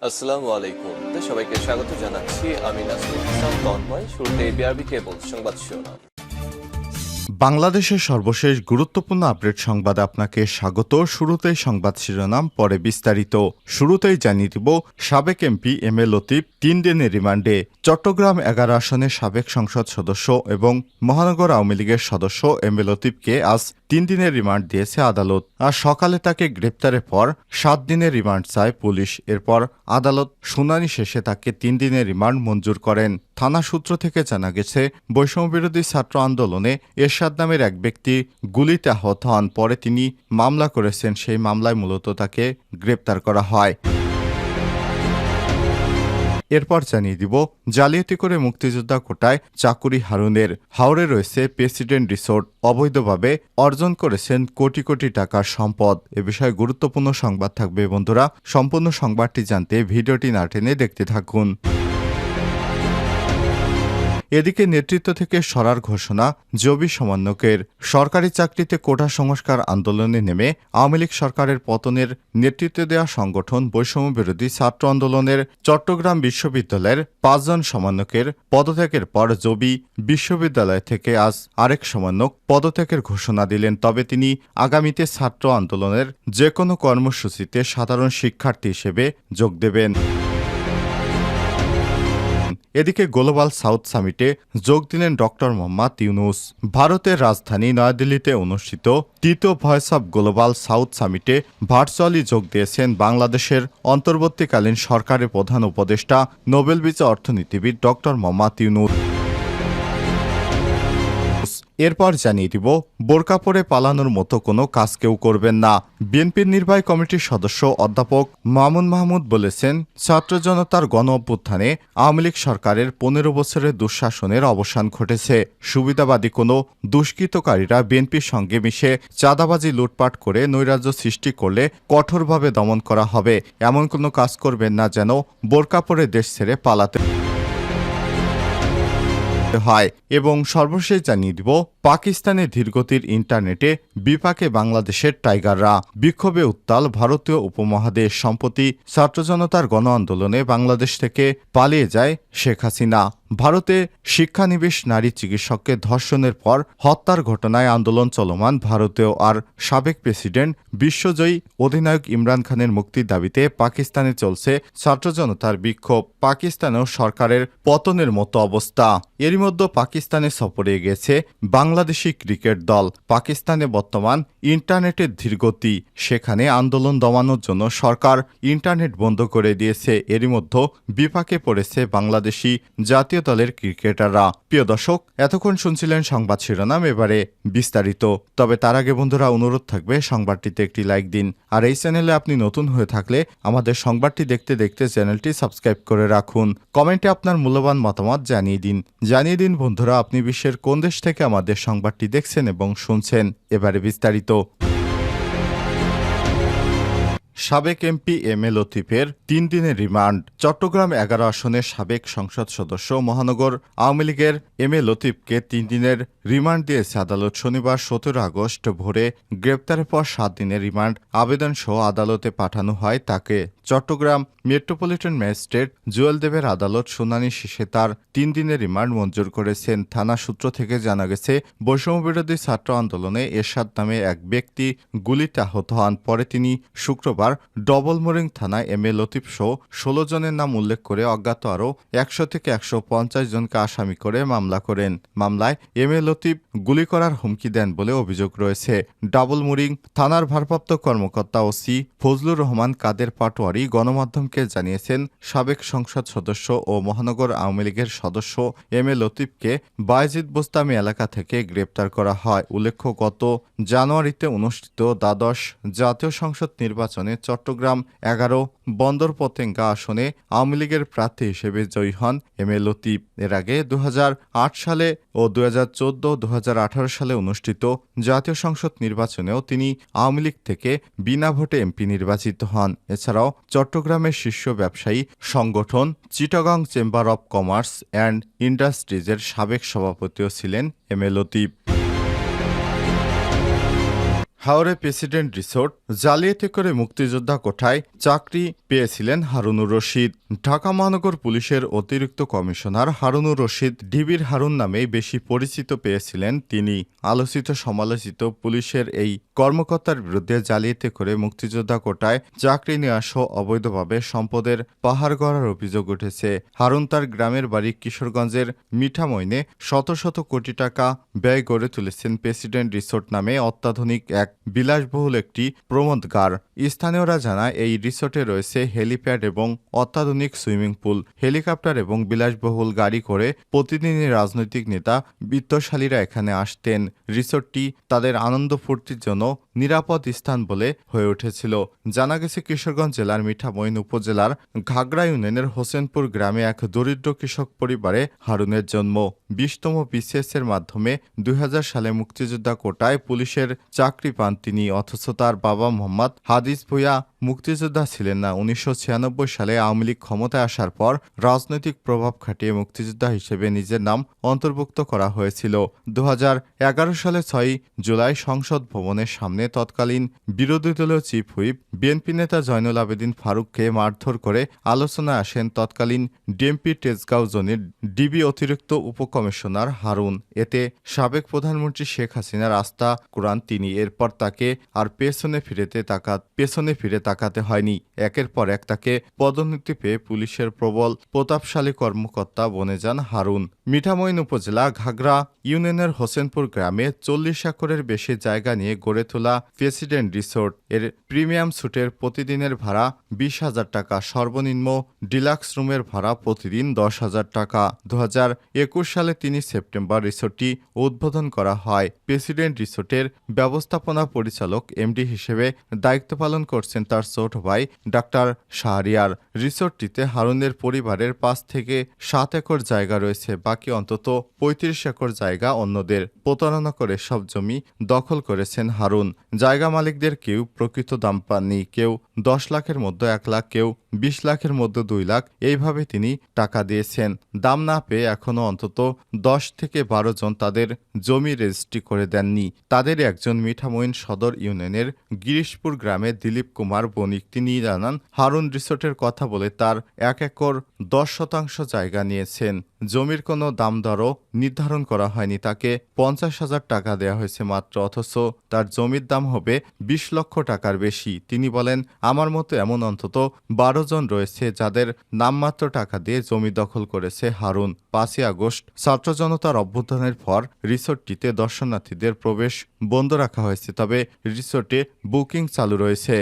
আসসালামু আলাইকুম। সবাইকে স্বাগত জানাচ্ছি। আমি নাসরুল হাসান তন্ময়। শুরুতে বিআরবি কেবল সংবাদ শিরোনাম। বাংলাদেশের সর্বশেষ গুরুত্বপূর্ণ আপডেট সংবাদে আপনাকে স্বাগত। শুরুতেই সংবাদ শিরোনাম, পরে বিস্তারিত। শুরুতেই জানিয়ে দিব, সাবেক এমপি এম এ লতিফ 3 দিনের রিমান্ডে। চট্টগ্রাম 11 আসনের সাবেক সংসদ সদস্য এবং মহানগর আওয়ামী লীগের সদস্য এম এ লতিফকে আজ 3 দিনের রিমান্ড দিয়েছে আদালত। আজ সকালে তাকে গ্রেপ্তারের পর 7 দিনের রিমান্ড চায় পুলিশ। এরপর আদালত শুনানি শেষে তাকে 3 দিনের রিমান্ড মঞ্জুর করেন। থানা সূত্র থেকে জানা গেছে, বৈষম্যবিরোধী ছাত্র আন্দোলনে এরশাদ নামের এক ব্যক্তি গুলিতে আহত হন। পরে তিনি মামলা করেছেন। সেই মামলায় মূলত তাকে গ্রেপ্তার করা হয়। এরপর জানিয়ে দিব, জালিয়াতি করে মুক্তিযোদ্ধা কোটায় চাকুরি হারুনের। হাওড়ে রয়েছে প্রেসিডেন্ট রিসোর্ট। অবৈধভাবে অর্জন করেছেন কোটি কোটি টাকার সম্পদ। এ বিষয়ে গুরুত্বপূর্ণ সংবাদ থাকবে বন্ধুরা। সম্পূর্ণ সংবাদটি জানতে ভিডিওটি না টেনে দেখতে থাকুন। এদিকে নেতৃত্ব থেকে সরার ঘোষণা জবি সমন্বয়কের। সরকারি চাকরিতে কোটা সংস্কার আন্দোলনে নেমে আওয়ামী লীগ সরকারের পতনের নেতৃত্ব দেওয়া সংগঠন বৈষম্য বিরোধী ছাত্র আন্দোলনের চট্টগ্রাম বিশ্ববিদ্যালয়ের 5 জন সমন্বয়কের পদত্যাগের পর জবি বিশ্ববিদ্যালয় থেকে আজ আরেক সমন্বয়ক পদত্যাগের ঘোষণা দিলেন। তবে তিনি আগামীতে ছাত্র আন্দোলনের যে কোনো কর্মসূচিতে সাধারণ শিক্ষার্থী হিসেবে যোগ দেবেন। এদিকে গ্লোবাল সাউথ সামিটে যোগ দিলেন ডক্টর মোহাম্মদ ইউনুস। ভারতের রাজধানী নয়াদিল্লিতে অনুষ্ঠিত তৃতীয় ভয়েস অব গ্লোবাল সাউথ সামিটে ভার্চুয়ালি যোগ দিয়েছেন বাংলাদেশের অন্তর্বর্তীকালীন সরকারের প্রধান উপদেষ্টা নোবেল বিজয়ী অর্থনীতিবিদ ডক্টর মোহাম্মদ ইউনুস। এরপর জানিয়ে দিব, বোরকা পরে পালানোর মতো কোনো কাজ কেউ করবেন না। বিএনপির নির্বাহী কমিটির সদস্য অধ্যাপক মামুন মাহমুদ বলেছেন, ছাত্র জনতার গণ অভ্যুত্থানে আওয়ামী লীগ সরকারের 15 বছরের দুঃশাসনের অবসান ঘটেছে। সুবিধাবাদী কোনো দুষ্কৃতকারীরা বিএনপির সঙ্গে মিশে চাঁদাবাজি লুটপাট করে নৈরাজ্য সৃষ্টি করলে কঠোরভাবে দমন করা হবে। এমন কোনো কাজ করবেন না যেন বোরকা পরে দেশ ছেড়ে পালাতে হয়। এবং সর্বশেষ জানিয়ে দিব, পাকিস্তানের ধীরগতির ইন্টারনেটে বিপাকে বাংলাদেশের টাইগাররা। বিক্ষোভে উত্তাল ভারতীয় উপমহাদেশ। সম্প্রতি ছাত্র জনতার গণ আন্দোলনে বাংলাদেশ থেকে পালিয়ে যায় শেখ হাসিনা। ভারতে শিক্ষানিবেশ নারী চিকিৎসককে ধর্ষণের পর হত্যার ঘটনায় আন্দোলন চলমান ভারতেও। আর সাবেক প্রেসিডেন্ট বিশ্বজয়ী অধিনায়ক ইমরান খানের মুক্তির দাবিতে পাকিস্তানে চলছে ছাত্র জনতার বিক্ষোভ। পাকিস্তানেও সরকারের পতনের মতো অবস্থা। এরই মধ্যে পাকিস্তানে সফরে গেছে বাংলাদেশি ক্রিকেট দল। পাকিস্তানে বর্তমান ইন্টারনেটের ধীরগতি। সেখানে আন্দোলন দমানোর জন্য সরকার ইন্টারনেট বন্ধ করে দিয়েছে। এরই মধ্যে বিপাকে পড়েছে বাংলাদেশি জাতীয় দলের ক্রিকেটাররা। প্রিয় দর্শক, এতক্ষণ শুনছিলেন সংবাদ শিরোনাম, এবারে বিস্তারিত। তবে তার আগে বন্ধুরা, অনুরোধ থাকবে সংবাদটিতে একটি লাইক দিন। আর এই চ্যানেলে আপনি নতুন হয়ে থাকলে আমাদের সংবাদটি দেখতে দেখতে চ্যানেলটি সাবস্ক্রাইব করে রাখুন। কমেন্টে আপনার মূল্যবান মতামত জানিয়ে দিন বন্ধুরা, আপনি বিশ্বের কোন দেশ থেকে আমাদের সংবাদটি দেখছেন এবং শুনছেন। এবারে বিস্তারিত। সাবেক এমপি এম এ লতিফের 3 দিনের রিমান্ড। চট্টগ্রাম 11 আসনের সাবেক সংসদ সদস্য মহানগর আওয়ামী লীগের এম এ লতিফকে 3 দিনের রিমান্ড দিয়েছে আদালত। শনিবার 17 আগস্ট ভোরে গ্রেপ্তারের পর 7 দিনের রিমান্ড আবেদন সহ আদালতে পাঠানো হয় তাকে। চট্টগ্রাম মেট্রোপলিটন ম্যাজিস্ট্রেট জুয়েল দেবের আদালত শুনানি শেষে তার 3 দিনের রিমান্ড মঞ্জুর করেছেন। থানা সূত্র থেকে জানা গেছে, বৈষম্যবিরোধী ছাত্র আন্দোলনে এরশাদ নামে এক ব্যক্তি গুলিতে আহত হন। পরে তিনি শুক্রবার ডবলমোরিং থানায় এম এ লতিফ সহ 16 জনের নাম উল্লেখ করে অজ্ঞাত আরও 100 থেকে 150 জনকে আসামি করে মামলা করেন। মামলায় এম এ লতিফ গুলি করার হুমকি দেন বলে অভিযোগ রয়েছে। ডবলমোরিং থানার ভারপ্রাপ্ত কর্মকর্তা ওসি ফজলুর রহমান কাদের পাটোয়ারি গণমাধ্যমকে জানিয়েছেন, সাবেক সংসদ সদস্য ও মহানগর আওয়ামী লীগের সদস্য এম এ লতিফকে বায়েজিদ বোস্তামি এলাকা থেকে গ্রেপ্তার করা হয়। উল্লেখ্য, গত জানুয়ারিতে অনুষ্ঠিত দ্বাদশ জাতীয় সংসদ নির্বাচনে চট্টগ্রাম 11 বন্দর পতেঙ্গা আসনে আওয়ামী লীগের প্রার্থী হিসেবে জয়ী হন এম এ লতিফ। এর আগে 2008 সালে ও 2014-2018 সালে অনুষ্ঠিত জাতীয় সংসদ নির্বাচনেও তিনি আওয়ামী লীগ থেকে বিনা ভোটে এমপি নির্বাচিত হন। এছাড়াও চট্টগ্রামের শীর্ষ ব্যবসায়ী সংগঠন Chittagong chamber of commerce and ইন্ডাস্ট্রিজের সাবেক সভাপতিও ছিলেন এম এ লতিফ। হাওরে প্রেসিডেন্ট রিসোর্ট জালিয়াতি করে মুক্তিযোদ্ধা কোঠায় চাকরি পেয়েছিলেন হারুনুর রশিদ। ঢাকা মহানগর পুলিশের অতিরিক্ত কমিশনার হারুনুর রশিদ ডিবির হারুন নামেই বেশি পরিচিত পেয়েছিলেন তিনি। আলোচিত সমালোচিত পুলিশের এই কর্মকর্তার বিরুদ্ধে জালিয়াতি করে মুক্তিযোদ্ধা কোটায় চাকরি নেওয়া সহ অবৈধভাবে সম্পদের পাহাড় গড়ার অভিযোগ উঠেছে। হারুন তার গ্রামের বাড়ি কিশোরগঞ্জের মিঠামইনে শত শত কোটি টাকা ব্যয় গড়ে তুলেছেন প্রেসিডেন্ট রিসোর্ট নামে অত্যাধুনিক এক বিলাসবহুল একটি প্রমোদগার। স্থানীয়রা জানায় এই রিসোর্টে রয়েছে হেলিপ্যাড এবং অত্যাধুনিক সুইমিং পুল, হেলিকপ্টার এবং বিলাসবহুল গাড়ি করে প্রতিদিনই রাজনৈতিক নেতা বিত্তশালীরা এখানে আসতেন। রিসোর্টটি তাদের আনন্দ ফুর্তির জন্য নিরাপদ স্থান বলে হয়ে উঠেছিল। জানা গেছে কিশোরগঞ্জ জেলার মিঠামইন উপজেলার ঘাগড়া ইউনিয়নের হোসেনপুর গ্রামে এক দরিদ্র কৃষক পরিবারে হারুনের জন্ম। 20তম BCS-এর মাধ্যমে 2000 সালে মুক্তিযোদ্ধা কোটায় পুলিশের চাকরি পান তিনি। অথচ তার বাবা মোহাম্মদ হাদিস ভূঁইয়া মুক্তিযোদ্ধা ছিলেন না। 1996 সালে আওয়ামী লীগ ক্ষমতায় আসার পর রাজনৈতিক প্রভাব খাটিয়ে মুক্তিযোদ্ধা হিসেবে নিজের নাম অন্তর্ভুক্ত করা হয়েছিল। 2011 সালে 6 জুলাই সংসদ ভবনের সামনে তৎকালীন বিরোধী দলীয় চিফ হুইপ বিএনপি নেতা জয়নুল আবেদিন ফারুককে মারধর করে আলোচনায় আসেন তৎকালীন ডিএমপি তেজগাঁও জোনের ডিবি অতিরিক্ত উপকমিশনার হারুন। এতে সাবেক প্রধানমন্ত্রী শেখ হাসিনার আস্থা কুরান তিনি। এরপর তাকে আর পেছনে ফিরে তাকাতে হয়নি। একের পর এক তাকে পদোন্নতি পেয়ে পুলিশের প্রবল প্রতাপশালী কর্মকর্তা বনে যান হারুন। মিঠামইন উপজেলা ঘাগড়া ইউনিয়নের হোসেনপুর গ্রামে 40 একরের বেশি জায়গা নিয়ে গড়ে তোলা প্রেসিডেন্ট রিসোর্ট এর প্রিমিয়াম স্যুটের প্রতিদিনের ভাড়া 20,000 টাকা, সর্বনিম্ন ডিলাক্স রুমের ভাড়া প্রতিদিন 10,000 টাকা। 2021 সালে 3 সেপ্টেম্বর রিসোর্টটি উদ্বোধন করা হয়। প্রেসিডেন্ট রিসোর্টের ব্যবস্থাপনা পরিচালক এমডি হিসেবে দায়িত্ব পালন করছেন তার ছোট ভাই ডাক্তার শাহরিয়ার। রিসোর্টটিতে হারুনের পরিবারের 5 থেকে 7 একর জায়গা রয়েছে। বাকি অন্তত 35 একর জায়গা অন্যদের। প্রতারণা করে সব জমি দখল করেছেন হারুন। জায়গা মালিকদের কেউ প্রকৃত দাম পাননি, কেউ 10 লাখের মধ্যে 1 লাখ, কেউ 20 লাখের মধ্যে 2 লাখ, এইভাবে তিনি টাকা দিয়েছেন। দাম না পেয়ে এখনও অন্তত 10 থেকে 12 জন তাদের জমি রেজিস্ট্রি করে দেননি। তাদের একজন মিঠামইন সদর ইউনিয়নের গিরিশপুর গ্রামের দিলীপ কুমার বণিক। তিনি জানান, হারুন রিসোর্টের কথা বলে তার 1 একর 10% জায়গা নিয়েছেন। জমির কোনো দাম দরও নির্ধারণ করা হয়নি। তাকে 50,000 টাকা দেওয়া হয়েছে মাত্র, অথচ তার জমির দাম হবে 20 লক্ষ টাকার বেশি। তিনি বলেন, আমার মতো এমন অন্তত 12 জন রয়েছে যাদের নামমাত্র টাকা দিয়ে জমি দখল করেছে হারুন। 5 আগস্ট ছাত্র জনতার অভ্যুত্থানের পর রিসোর্টটিতে দর্শনার্থীদের প্রবেশ বন্ধ রাখা হয়েছে, তবে রিসোর্টে বুকিং চালু রয়েছে।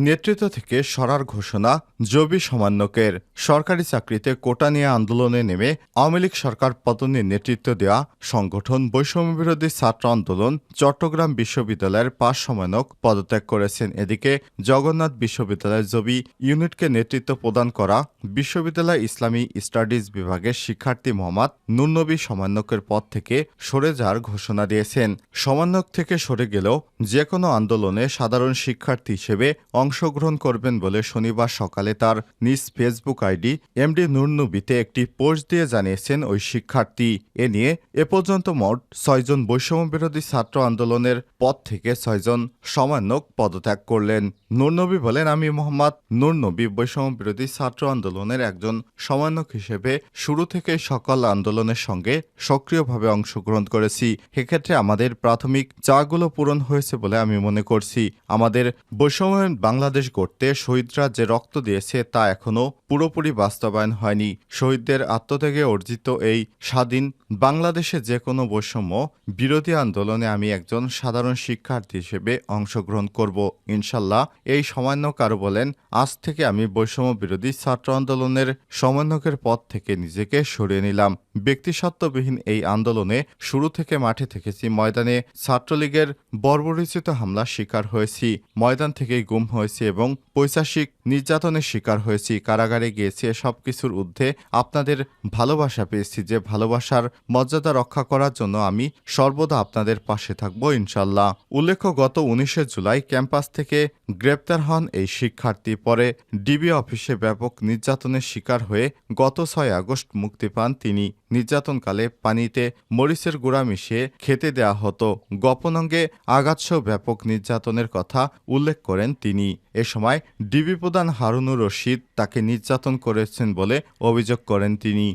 নেতৃত্ব থেকে সরার ঘোষণা জবি সমন্বয়কের। সরকারি চাকরিতে কোটা নিয়ে আন্দোলনে নেমে আওয়ামী লীগ সরকার পতনের নেতৃত্ব দেওয়া সংগঠন বৈষম্যবিরোধী ছাত্র আন্দোলন চট্টগ্রাম বিশ্ববিদ্যালয়ের 5 সমন্বয়ক পদত্যাগ করেছেন। এদিকে জগন্নাথ বিশ্ববিদ্যালয়ের জবি ইউনিটকে নেতৃত্ব প্রদান করা বিশ্ববিদ্যালয় ইসলামী স্টাডিজ বিভাগের শিক্ষার্থী মোহাম্মদ নুরনবী সমন্বয়কের পদ থেকে সরে যাওয়ার ঘোষণা দিয়েছেন। সমন্বয়ক থেকে সরে গেলেও যে কোনো আন্দোলনে সাধারণ শিক্ষার্থী হিসেবে অংশগ্রহণ করবেন বলে শনিবার সকালে তার নিজ ফেসবুক আইডি এমডি নুরনবীতে একটি পোস্ট দিয়ে জানিয়েছেন ওই শিক্ষার্থী। এ নিয়ে এ পর্যন্ত মোট 6 জন বৈষম্যবিরোধী ছাত্র আন্দোলনের পদ থেকে 6 জন সমন্বয়ক পদত্যাগ করলেন। নুরনবী বলেন, আমি মোহাম্মদ নুরনবী বৈষম্যবিরোধী ছাত্র আন্দোলনের একজন সমন্বয়ক হিসেবে শুরু থেকেই সকল আন্দোলনের সঙ্গে সক্রিয়ভাবে অংশগ্রহণ করেছি। এক্ষেত্রে আমাদের প্রাথমিক চাওয়াগুলো পূরণ হয়েছে বলে আমি মনে করছি। আমাদের বৈষম্য বাংলাদেশ গড়তে শহীদরা যে রক্ত দিয়েছে তা এখনও পুরোপুরি বাস্তবায়ন হয়নি। শহীদদের আত্মত্যাগে অর্জিত এই স্বাধীন বাংলাদেশে যে কোনো বৈষম্য বিরোধী আন্দোলনে আমি একজন সাধারণ শিক্ষার্থী হিসেবে অংশগ্রহণ করব ইনশাল্লাহ। এই সমন্বয়ক আরও বলেন, আজ থেকে আমি বৈষম্য বিরোধী ছাত্র আন্দোলনের সমন্বয়কের পদ থেকে নিজেকে সরিয়ে নিলাম। ব্যক্তিসত্ত্ববিহীন এই আন্দোলনে শুরু থেকে মাঠে থেকেছি। ময়দানে ছাত্রলীগের বর্বরোচিত হামলার শিকার হয়েছি। ময়দান থেকেই গুম হয়েছি এবং পৈশাচিক নির্যাতনের শিকার হয়েছি, কারাগারে গিয়েছি, সব কিছুর ঊর্ধ্বে আপনাদের ভালোবাসা পেয়েছি। যে ভালোবাসার মর্যাদা রক্ষা করার জন্য আমি সর্বদা আপনাদের পাশে থাকব ইনশাল্লাহ। উল্লেখ্য, গত 19শে জুলাই ক্যাম্পাস থেকে গ্রেপ্তার হন এই শিক্ষার্থী। পরে ডিবি অফিসে ব্যাপক নির্যাতনের শিকার হয়ে গত 6 আগস্ট মুক্তি পান তিনি। নির্যাতনকালে পানিতে মরিচের গুঁড়া মিশিয়ে খেতে দেয়া হতো। গোপন অঙ্গে আঘাতসহ ব্যাপক নির্যাতনের কথা উল্লেখ করেন তিনি। এ সময় ডিবি প্রধান হারুনুর রশিদ তাকে নির্যাতন করেছেন বলে অভিযোগ করেন তিনি।